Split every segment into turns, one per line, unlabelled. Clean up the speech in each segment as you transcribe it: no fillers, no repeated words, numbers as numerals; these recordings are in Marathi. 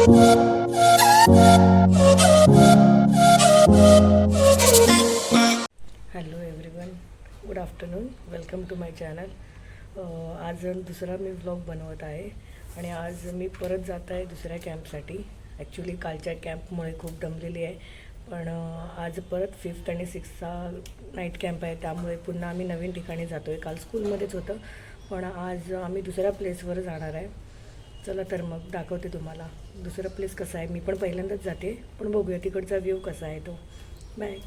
Hello everyone, good afternoon. Welcome to my channel. आज दुसरा मी व्लॉग बनवत आहे आणि आज मी परत जात आहे दुसऱ्या कॅम्पसाठी. ॲक्च्युली कालच्या कॅम्पमुळे खूप दमलेली आहे, पण आज परत 5th आणि 6th नाईट कॅम्प आहे, त्यामुळे पुन्हा आम्ही नवीन ठिकाणी जातो आहे. काल स्कूलमध्येच होतं, पण आज आम्ही दुसऱ्या प्लेसवर जाणार आहे. चला तर मग दाखवते तुम्हाला दुसरा प्लेस कसा आहे. मी पण पहिल्यांदाच जाते, पण बघूया तिकडचा व्ह्यू कसा आहे तो. बाय.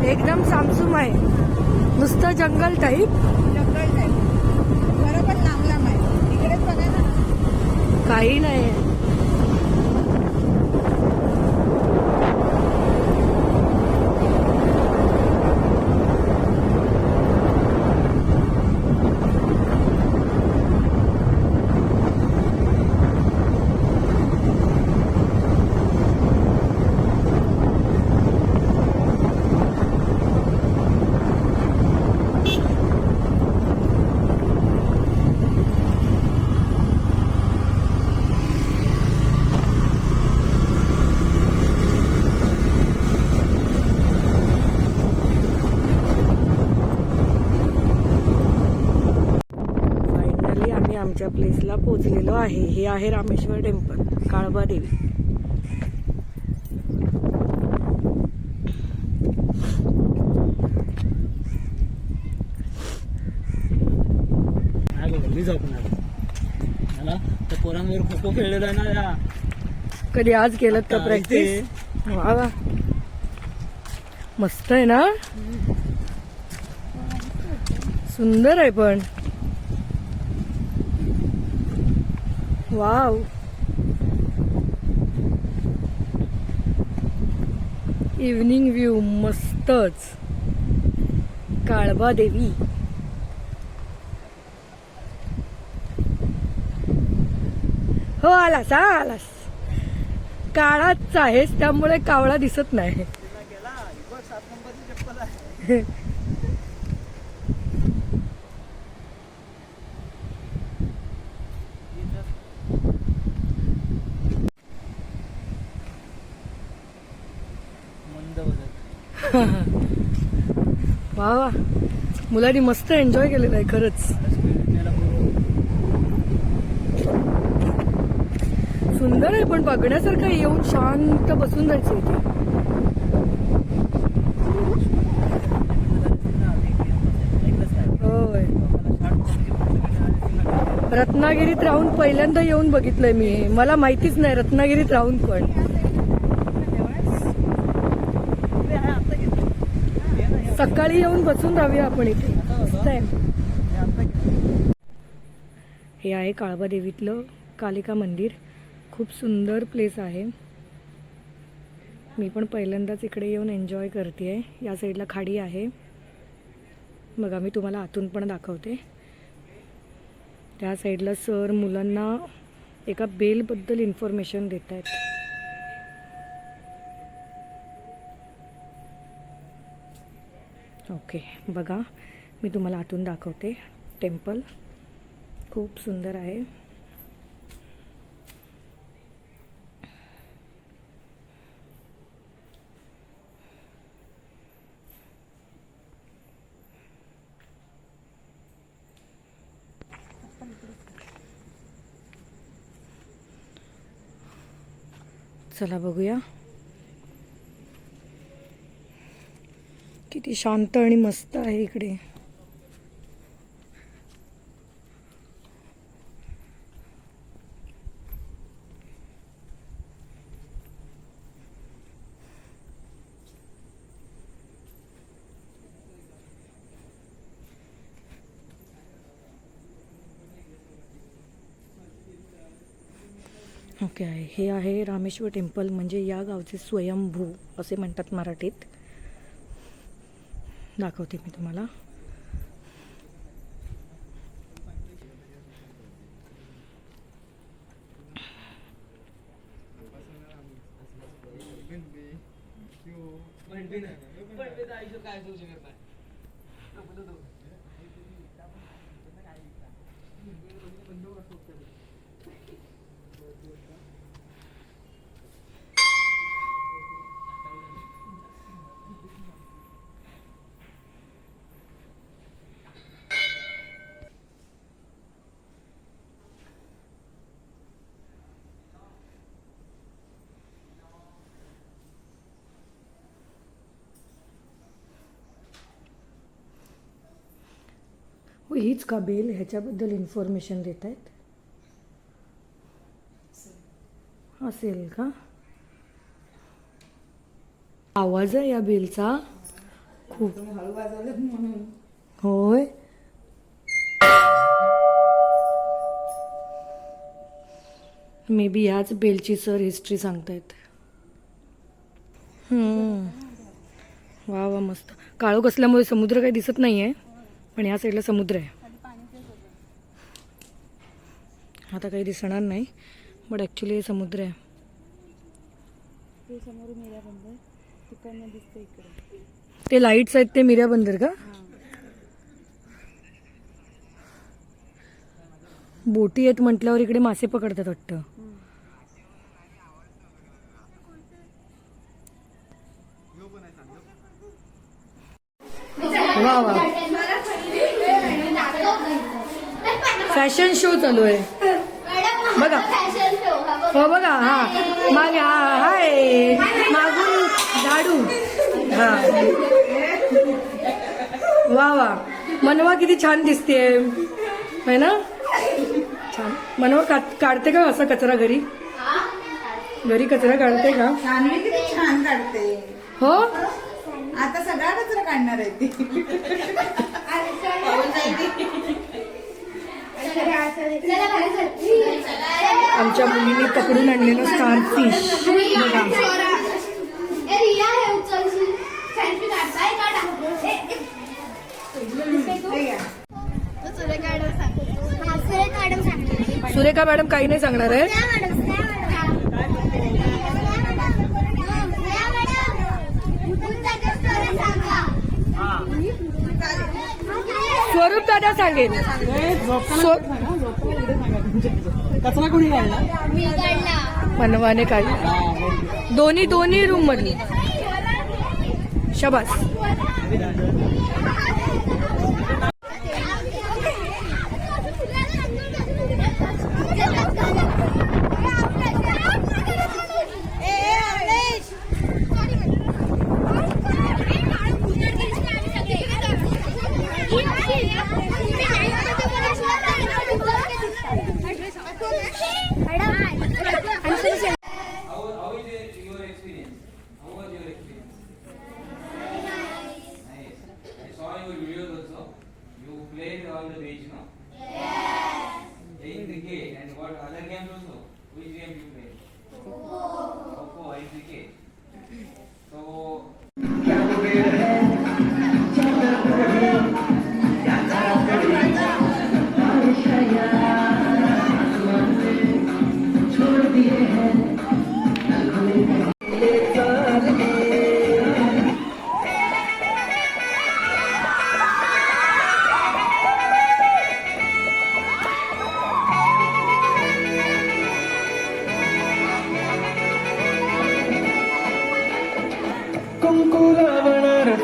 एकदम सामसूम आहे, नुसतं जंगल टाईप.
बरोबर लांब लांब आहे. इकडेच बघा ना,
काही नाही. आमच्या प्लेसला पोहोचलेलो आहे. हे आहे रामेश्वर टेम्पल, काळबा देवी.
पोरांवर खो खो खेळलेला ना.
कधी आज केलं का प्रॅक्टिस? वा, मस्त आहे ना, सुंदर आहे पण. वाव, इव्हनिंग व्ह्यू मस्तच. काळबा देवी. हो, आलास आलास. काळाच आहेस, त्यामुळे कावळा दिसत नाही. वा वा, मुलांनी मस्त एन्जॉय केलेलं आहे खरंच. सुंदर आहे पण बघण्यासारखं. येऊन शांत बसून जायचं इथे. होय, रत्नागिरीत राहून पहिल्यांदा येऊन बघितलंय मी. मला माहितीच नाही रत्नागिरीत राहून पण. सकाळी येऊन बसून राहूया आपण इथे. मस्त आहे. हे आहे काळबा देवीतलं कालिका मंदिर. खूप सुंदर प्लेस आहे. मी पण पहिल्यांदाच इकडे येऊन एन्जॉय करते. या साईडला खाडी आहे बघा, मी तुम्हाला आतून पण दाखवते. त्या साईडला सर मुलांना एका बेलबद्दल इन्फॉर्मेशन देत आहेत. ओके, बघा मी तुम्हाला आतून दाखवते. टेम्पल खूप सुंदर आहे. चला बघूया. किती शांत आणि मस्त आहे इकडे. ओके आहे. हे आहे रामेश्वर टेम्पल, म्हणजे या गावचे स्वयंभू असे म्हणतात मराठीत. दाखवते मी तुम्हाला. हो, हीच का बेल? ह्याच्याबद्दल इन्फॉर्मेशन देत आहेत. असेल का? आवाज आहे या बेलचा खूप.
हळू वाजवलं म्हणून.
होय. मे बी ह्याच बेलची सर हिस्ट्री सांगतायत. वा वा, मस्त. काळोख असल्यामुळे समुद्र काही दिसत नाहीये, पण ह्या साईडला समुद्र आहे. आता काही दिसणार नाही, बट ॲक्च्युली हे समुद्र आहे.
ते समोर मिऱ्या बंदर तिकडनं दिसतं इकडे.
ते लाईट्स आहेत ते मिऱ्या बंदर का? बोटी आहेत म्हटल्यावर इकडे मासे पकडतात वाटतं. वा वा, फॅशन शो चालू आहे बघा. हो बघा. हा मागे, हा हाय, मागून झाडू. हा वा वा, मनवा किती छान दिसते है ना? छान. मनवा काढते का असा कचरा घरी? घरी कचरा काढते का?
सानवी किती छान काढते.
हो,
आता सगळा कचरा काढणार आहे ती.
आमच्या मुलीने पकडून आणलेलं स्टारफिश बघा. सुरेखा मॅडम काही नाही सांगणार आहे. स्वरूप दादा सांगेल.
कचरा कोणी काढला?
मनवाने काढली. दोन्ही रूम मधली. शबास.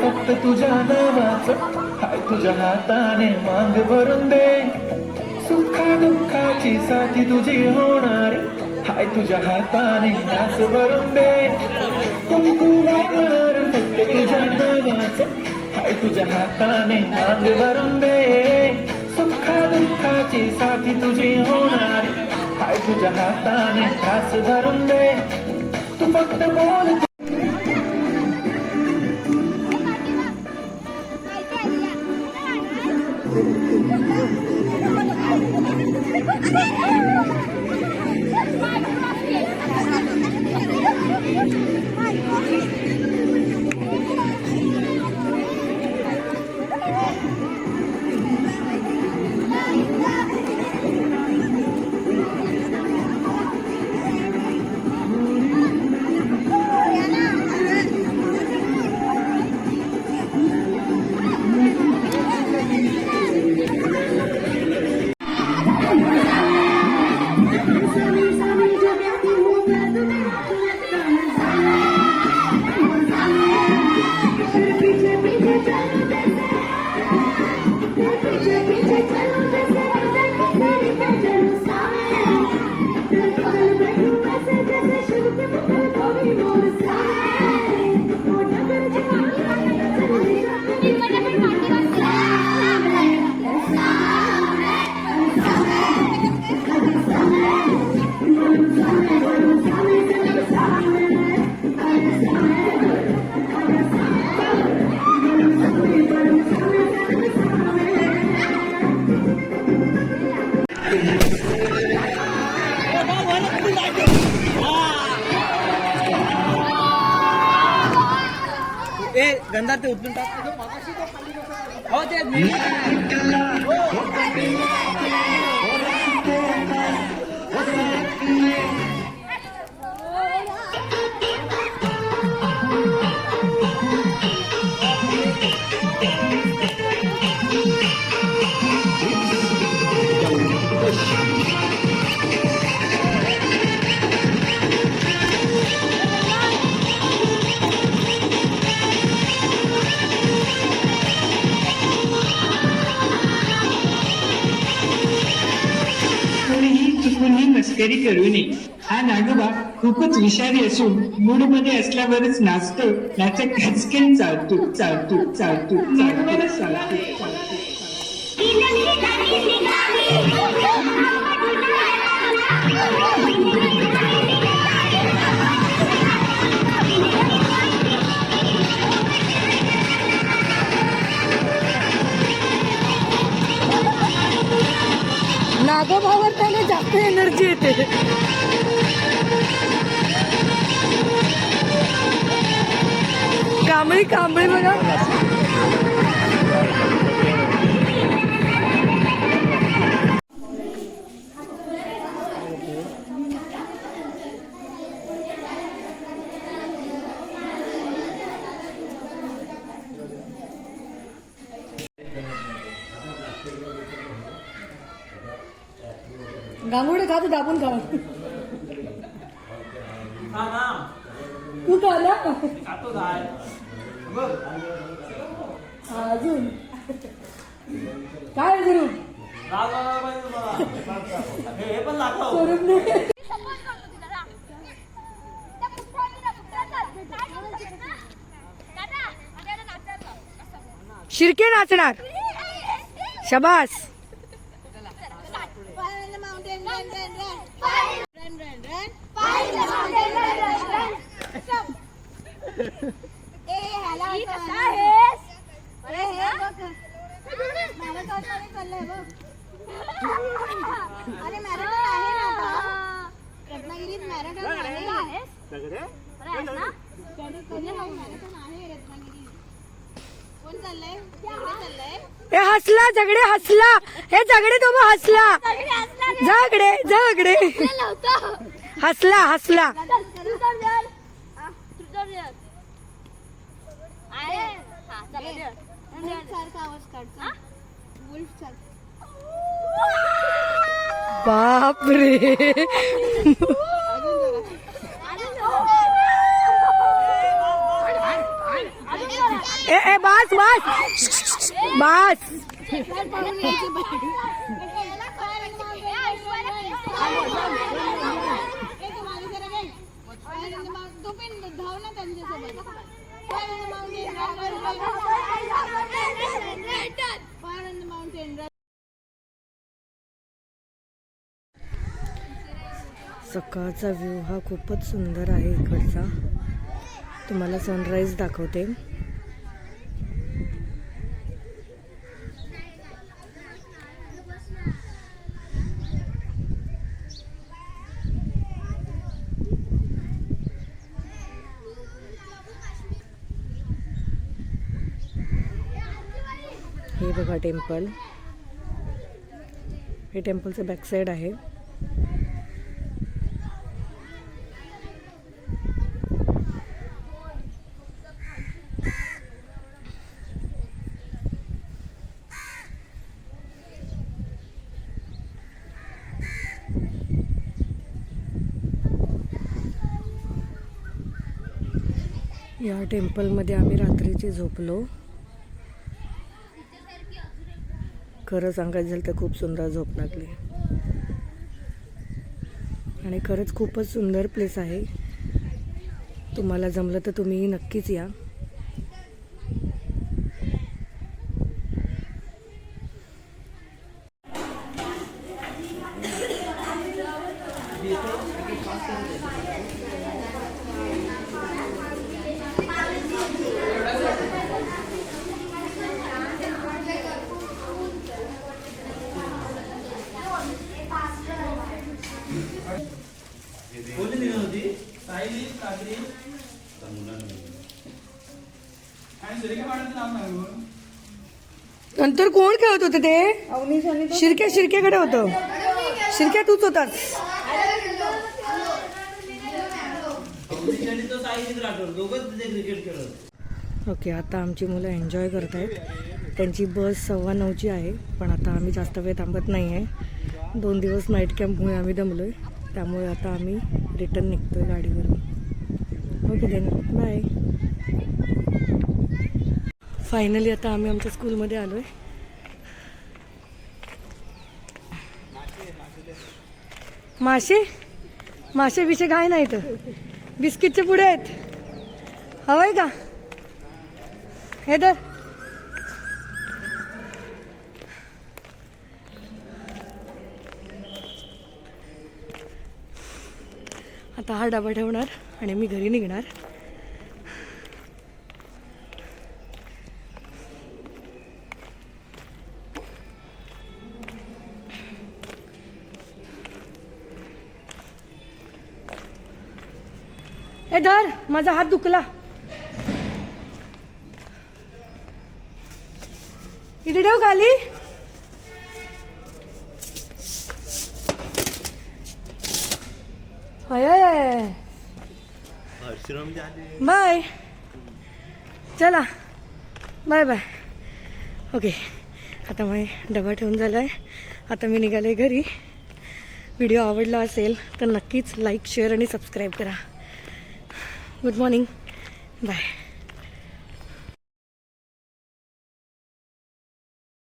फक्त तुझ्या नावाचं हाय तुझ्या हाताने मांग भरून दे. सुखा दुःखाची साथी तुझी होणारी हाय तुझ्या हाताने नाच भरून दे. कुंकुमावर फक्त तुझ्या नावाचं हाय तुझ्या हाताने मांग भरून दे. सुखा दुःखाची साथी तुझी होणारी हाय तुझ्या हाताने नाच भरून दे. तू फक्त बोल.
ए गंधा ते उचलून टाक हो ते
कोणीही चुकूनही मस्करी करू नये. हा नागोबा खूपच विषारी असून मूडमध्ये असल्यावरच नाचतो, नाचा खचकन चालतो चालतो चालतो चालतो चालतो.
नागोबावर त्याला जास्त एनर्जी येते. कांबळी कांबळी बघा. गांगुडे खा तू दाबून खा. तू खाला अजून काय अजून स्वरूप नाही. शिर्के नाचणार. शबास.
अरे मॅरेथॉन आहे ना आता रत्नागिरीत मॅरेथॉन आहे. मॅरेथॉन आहे रत्नागिरीत. कोण चाललंय? चाललंय
हे हसला झगडे हसला. हे झगडे तो हसला. झगडे झगडे हसला हसला. बापरे. ए बास बास बास.
तू पण धाव ना त्यांच्यासोबत.
सकाळचा व्ह्यू हा खूपच सुंदर आहे इकडचा. तुम्हाला सनराईज दाखवते. हे बघा टेम्पल. हे टेम्पलचं बॅक साईड आहे. या टेम्पलमध्ये आम्ही रात्रीची झोपलो. खरं सांगायचं झालं तर खूप सुंदर झोप लागली आणि खरंच खूपच सुंदर प्लेस आहे. तुम्हाला जमलं तर तुम्ही नक्कीच या.
कोणी निघत होती सायली कात्री आणि सुरेखा मॅडमचं नाव सांग मग.
नंतर कोण खेळत होते ते? शिरक्याकडे होतं. शिरक्या तूच होतास.
अवनीश तो सायली राठोड दोघंच तिथे क्रिकेट खेळत.
ओके, आता आमची मुलं एन्जॉय करत आहेत. त्यांची बस 9:15ची आहे, पण आता आम्ही जास्त वेळ थांबत नाही आहे. 2 दिवस नाईट कॅम्पमुळे आम्ही दमलो आहे, त्यामुळे आता आम्ही रिटर्न निघतो आहे गाडीवरून. Okay then, bye. फायनली आता आम्ही आमच्या स्कूलमध्ये आलो आहे. मासे विषय काय नाही तर बिस्किटचे पुढे आहेत. हवंय का हे तर? आता हा डबा ठेवणार आणि मी घरी निघणार. ए धर, माझा हात दुखला. इथे ठेव खाली. बाय, चला बाय बाय. ओके, आता मी डबा ठेवून झाला आहे. आता मी निघाले घरी. व्हिडिओ आवडला असेल तर नक्कीच लाईक, शेअर आणि सबस्क्राईब करा. Good morning, bye.